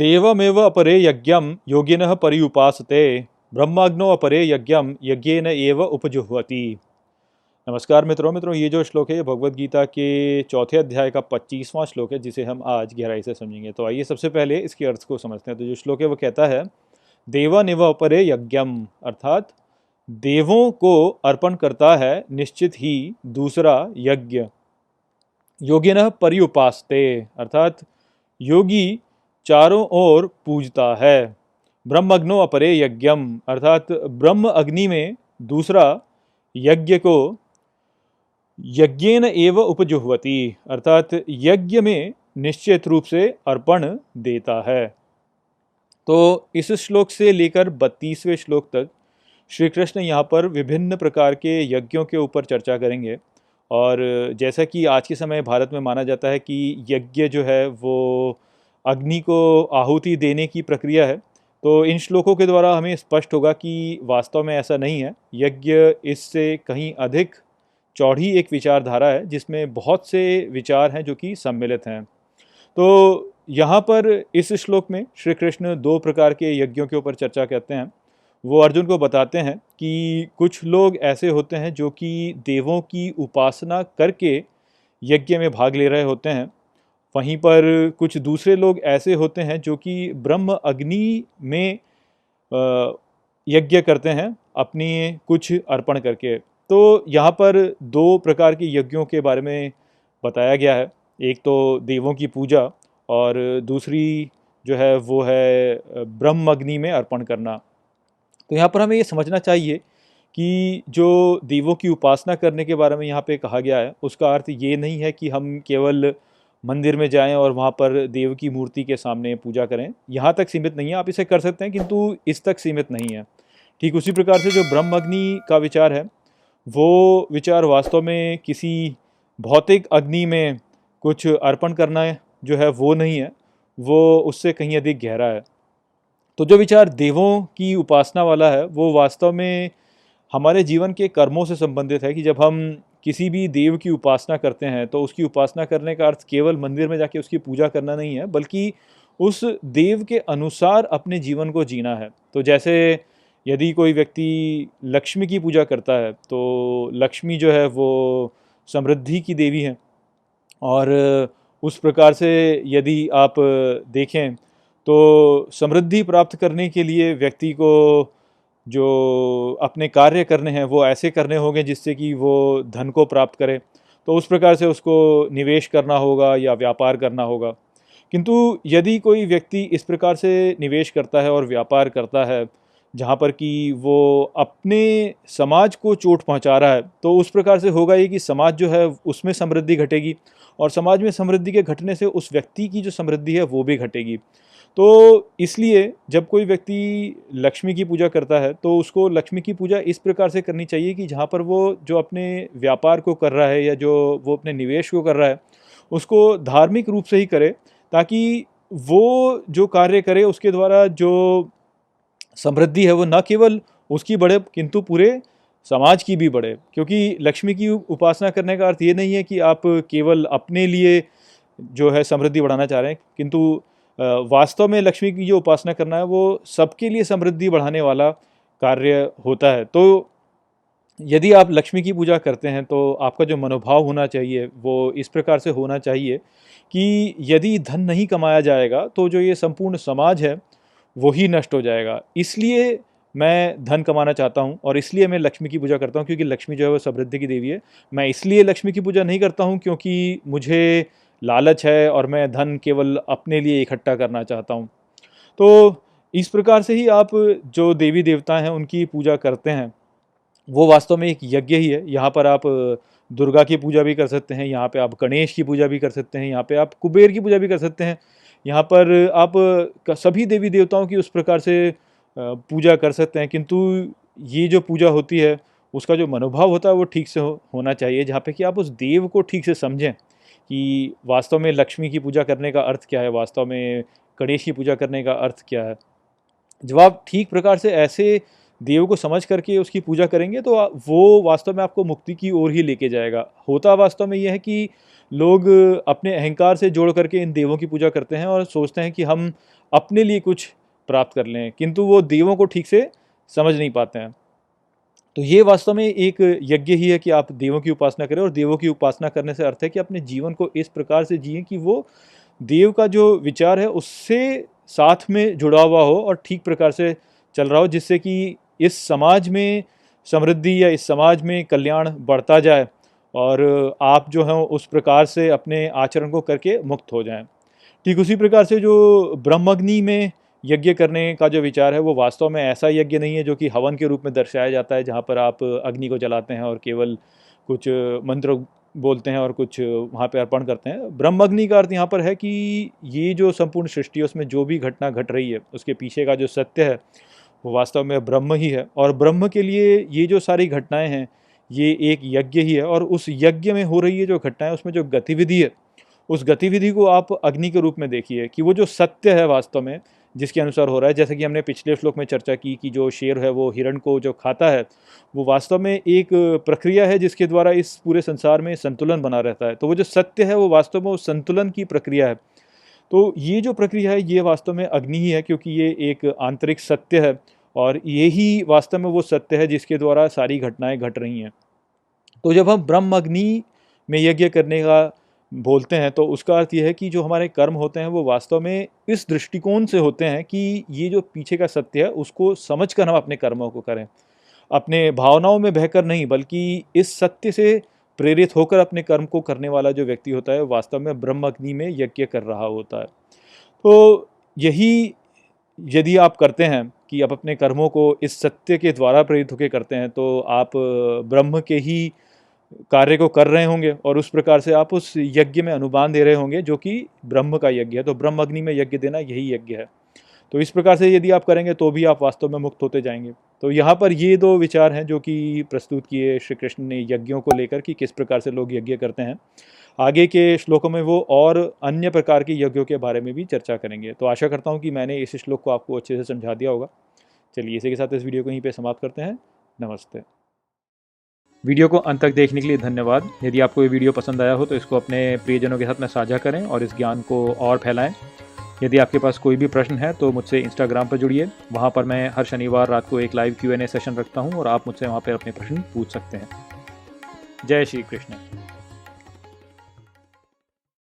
देवमेव अपरे यज्ञं योगिनः पर्युपासते ब्रह्मज्ञो अपरे यज्ञं यज्ञेन एव उपजुह्वति। नमस्कार मित्रों, ये जो श्लोक है ये भगवद गीता के चौथे अध्याय का 25वां श्लोक है, जिसे हम आज गहराई से समझेंगे। तो आइए सबसे पहले इसके अर्थ को समझते हैं। तो जो श्लोक है वो कहता है देवमेव अपरे यज्ञम, अर्थात देवों को अर्पण करता है निश्चित ही दूसरा यज्ञ। योगिनः पर्युपासते, अर्थात योगी चारों ओर पूजता है। ब्रह्मज्ञो अपरे यज्ञम, अर्थात ब्रह्म अग्नि में दूसरा यज्ञ को यज्ञेन एव उपजुह्वति, अर्थात यज्ञ में निश्चित रूप से अर्पण देता है। तो इस श्लोक से लेकर 32वें श्लोक तक श्री कृष्ण यहाँ पर विभिन्न प्रकार के यज्ञों के ऊपर चर्चा करेंगे। और जैसा कि आज के समय भारत में माना जाता है कि यज्ञ जो है वो अग्नि को आहुति देने की प्रक्रिया है, तो इन श्लोकों के द्वारा हमें स्पष्ट होगा कि वास्तव में ऐसा नहीं है। यज्ञ इससे कहीं अधिक चौड़ी एक विचारधारा है जिसमें बहुत से विचार हैं जो कि सम्मिलित हैं। तो यहाँ पर इस श्लोक में श्री कृष्ण दो प्रकार के यज्ञों के ऊपर चर्चा करते हैं। वो अर्जुन को बताते हैं कि कुछ लोग ऐसे होते हैं जो कि देवों की उपासना करके यज्ञ में भाग ले रहे होते हैं, वहीं पर कुछ दूसरे लोग ऐसे होते हैं जो कि ब्रह्म अग्नि में यज्ञ करते हैं अपनी कुछ अर्पण करके। तो यहाँ पर दो प्रकार के यज्ञों के बारे में बताया गया है, एक तो देवों की पूजा और दूसरी जो है वो है ब्रह्म अग्नि में अर्पण करना। तो यहाँ पर हमें ये समझना चाहिए कि जो देवों की उपासना करने के बारे में यहाँ पे कहा गया है उसका अर्थ ये नहीं है कि हम केवल मंदिर में जाएं और वहाँ पर देव की मूर्ति के सामने पूजा करें। यहाँ तक सीमित नहीं है, आप इसे कर सकते हैं किंतु इस तक सीमित नहीं है। ठीक उसी प्रकार से जो ब्रह्म अग्नि का विचार है वो विचार वास्तव में किसी भौतिक अग्नि में कुछ अर्पण करना जो है वो नहीं है, वो उससे कहीं अधिक गहरा है। तो जो विचार देवों की उपासना वाला है वो वास्तव में हमारे जीवन के कर्मों से संबंधित है कि जब हम किसी भी देव की उपासना करते हैं तो उसकी उपासना करने का अर्थ केवल मंदिर में जाके उसकी पूजा करना नहीं है, बल्कि उस देव के अनुसार अपने जीवन को जीना है। तो जैसे यदि कोई व्यक्ति लक्ष्मी की पूजा करता है तो लक्ष्मी जो है वो समृद्धि की देवी है, और उस प्रकार से यदि आप देखें तो समृद्धि प्राप्त करने के लिए व्यक्ति को जो अपने कार्य करने हैं वो ऐसे करने होंगे जिससे कि वो धन को प्राप्त करे। तो उस प्रकार से उसको निवेश करना होगा या व्यापार करना होगा। किंतु यदि कोई व्यक्ति इस प्रकार से निवेश करता है और व्यापार करता है जहाँ पर कि वो अपने समाज को चोट पहुँचा रहा है, तो उस प्रकार से होगा ये कि समाज जो है उसमें समृद्धि घटेगी, और समाज में समृद्धि के घटने से उस व्यक्ति की जो समृद्धि है वो भी घटेगी। तो इसलिए जब कोई व्यक्ति लक्ष्मी की पूजा करता है तो उसको लक्ष्मी की पूजा इस प्रकार से करनी चाहिए कि जहाँ पर वो जो अपने व्यापार को कर रहा है या जो वो अपने निवेश को कर रहा है उसको धार्मिक रूप से ही करे, ताकि वो जो कार्य करे उसके द्वारा जो समृद्धि है वो न केवल उसकी बढ़े किंतु पूरे समाज की भी बढ़े। क्योंकि लक्ष्मी की उपासना करने का अर्थ ये नहीं है कि आप केवल अपने लिए जो है समृद्धि बढ़ाना चाह रहे हैं, किंतु वास्तव में लक्ष्मी की जो उपासना करना है वो सबके लिए समृद्धि बढ़ाने वाला कार्य होता है। तो यदि आप लक्ष्मी की पूजा करते हैं तो आपका जो मनोभाव होना चाहिए वो इस प्रकार से होना चाहिए कि यदि धन नहीं कमाया जाएगा तो जो ये संपूर्ण समाज है वो ही नष्ट हो जाएगा। इसलिए मैं धन कमाना चाहता हूँ और इसलिए मैं लक्ष्मी की पूजा करता हूँ, क्योंकि लक्ष्मी जो है वो समृद्धि की देवी है। मैं इसलिए लक्ष्मी की पूजा नहीं करता हूँ क्योंकि मुझे लालच है और मैं धन केवल अपने लिए इकट्ठा करना चाहता हूँ। तो इस प्रकार से ही आप जो देवी देवता हैं उनकी पूजा करते हैं वो वास्तव में एक यज्ञ ही है। यहाँ पर आप दुर्गा की पूजा भी कर सकते हैं, यहाँ पे आप गणेश की पूजा भी कर सकते हैं, यहाँ पे आप कुबेर की पूजा भी कर सकते हैं, यहाँ पर आप सभी देवी देवताओं की उस प्रकार से पूजा कर सकते हैं। किंतु ये जो पूजा होती है उसका जो मनोभाव होता है वो ठीक से होना चाहिए, जहाँ पे कि आप उस देव को ठीक से समझें कि वास्तव में लक्ष्मी की पूजा करने का अर्थ क्या है, वास्तव में गणेश की पूजा करने का अर्थ क्या है। जब आप ठीक प्रकार से ऐसे देव को समझ करके उसकी पूजा करेंगे तो वो वास्तव में आपको मुक्ति की ओर ही लेके जाएगा। होता वास्तव में यह है कि लोग अपने अहंकार से जोड़ करके इन देवों की पूजा करते हैं और सोचते हैं कि हम अपने लिए कुछ प्राप्त कर लें, किंतु वो देवों को ठीक से समझ नहीं पाते हैं। तो ये वास्तव में एक यज्ञ ही है कि आप देवों की उपासना करें, और देवों की उपासना करने से अर्थ है कि अपने जीवन को इस प्रकार से जिएं कि वो देव का जो विचार है उससे साथ में जुड़ा हुआ हो और ठीक प्रकार से चल रहा हो, जिससे कि इस समाज में समृद्धि या इस समाज में कल्याण बढ़ता जाए और आप जो हैं उस प्रकार से अपने आचरण को करके मुक्त हो जाएं। ठीक उसी प्रकार से जो ब्रह्मअग्नि में यज्ञ करने का जो विचार है वो वास्तव में ऐसा यज्ञ नहीं है जो कि हवन के रूप में दर्शाया जाता है, जहाँ पर आप अग्नि को जलाते हैं और केवल कुछ मंत्र बोलते हैं और कुछ वहाँ पे अर्पण करते हैं। ब्रह्मअग्नि का अर्थ यहाँ पर है कि ये जो संपूर्ण सृष्टि है उसमें जो भी घटना घट रही है उसके पीछे का जो सत्य है वो वास्तव में ब्रह्म ही है, और ब्रह्म के लिए ये जो सारी घटनाएं हैं ये एक यज्ञ ही है। और उस यज्ञ में हो रही है जो घटनाएं, उसमें जो गतिविधि है उस गतिविधि को आप अग्नि के रूप में देखिए कि वो जो सत्य है वास्तव में जिसके अनुसार हो रहा है। जैसे कि हमने पिछले श्लोक में चर्चा की कि जो शेर है वो हिरण को जो खाता है वो वास्तव में एक प्रक्रिया है जिसके द्वारा इस पूरे संसार में संतुलन बना रहता है। तो वो जो सत्य है वो वास्तव में उस संतुलन की प्रक्रिया है। तो ये जो प्रक्रिया है ये वास्तव में अग्नि ही है, क्योंकि ये एक आंतरिक सत्य है और यही वास्तव में वो सत्य है जिसके द्वारा सारी घटनाएं घट रही हैं। तो जब हम ब्रह्म अग्नि में यज्ञ करने का बोलते हैं तो उसका अर्थ यह है कि जो हमारे कर्म होते हैं वो वास्तव में इस दृष्टिकोण से होते हैं कि ये जो पीछे का सत्य है उसको समझकर हम अपने कर्मों को करें, अपने भावनाओं में बहकर नहीं, बल्कि इस सत्य से प्रेरित होकर अपने कर्म को करने वाला जो व्यक्ति होता है वास्तव में ब्रह्म अग्नि में यज्ञ कर रहा होता है। तो यही यदि आप करते हैं कि आप अपने कर्मों को इस सत्य के द्वारा प्रेरित होकर करते हैं तो आप ब्रह्म के ही कार्य को कर रहे होंगे और उस प्रकार से आप उस यज्ञ में अनुदान दे रहे होंगे जो कि ब्रह्म का यज्ञ है। तो ब्रह्म अग्नि में यज्ञ देना यही यज्ञ है। तो इस प्रकार से यदि आप करेंगे तो भी आप वास्तव में मुक्त होते जाएंगे। तो यहाँ पर ये दो विचार हैं जो कि प्रस्तुत किए श्री कृष्ण ने यज्ञों को लेकर कि किस प्रकार से लोग यज्ञ करते हैं। आगे के श्लोकों में वो और अन्य प्रकार के यज्ञों के बारे में भी चर्चा करेंगे। तो आशा करता हूँ कि मैंने इस श्लोक को आपको अच्छे से समझा दिया होगा। चलिए इसी के साथ इस वीडियो को यहीं पे समाप्त करते हैं। नमस्ते। वीडियो को अंत तक देखने के लिए धन्यवाद। यदि आपको ये वीडियो पसंद आया हो तो इसको अपने प्रियजनों के साथ में साझा करें और इस ज्ञान को और फैलाएं। यदि आपके पास कोई भी प्रश्न है तो मुझसे इंस्टाग्राम पर जुड़िए। वहाँ पर मैं हर शनिवार रात को एक लाइव Q&A सेशन रखता हूँ और आप मुझसे वहाँ पर अपने प्रश्न पूछ सकते हैं। जय श्री कृष्ण।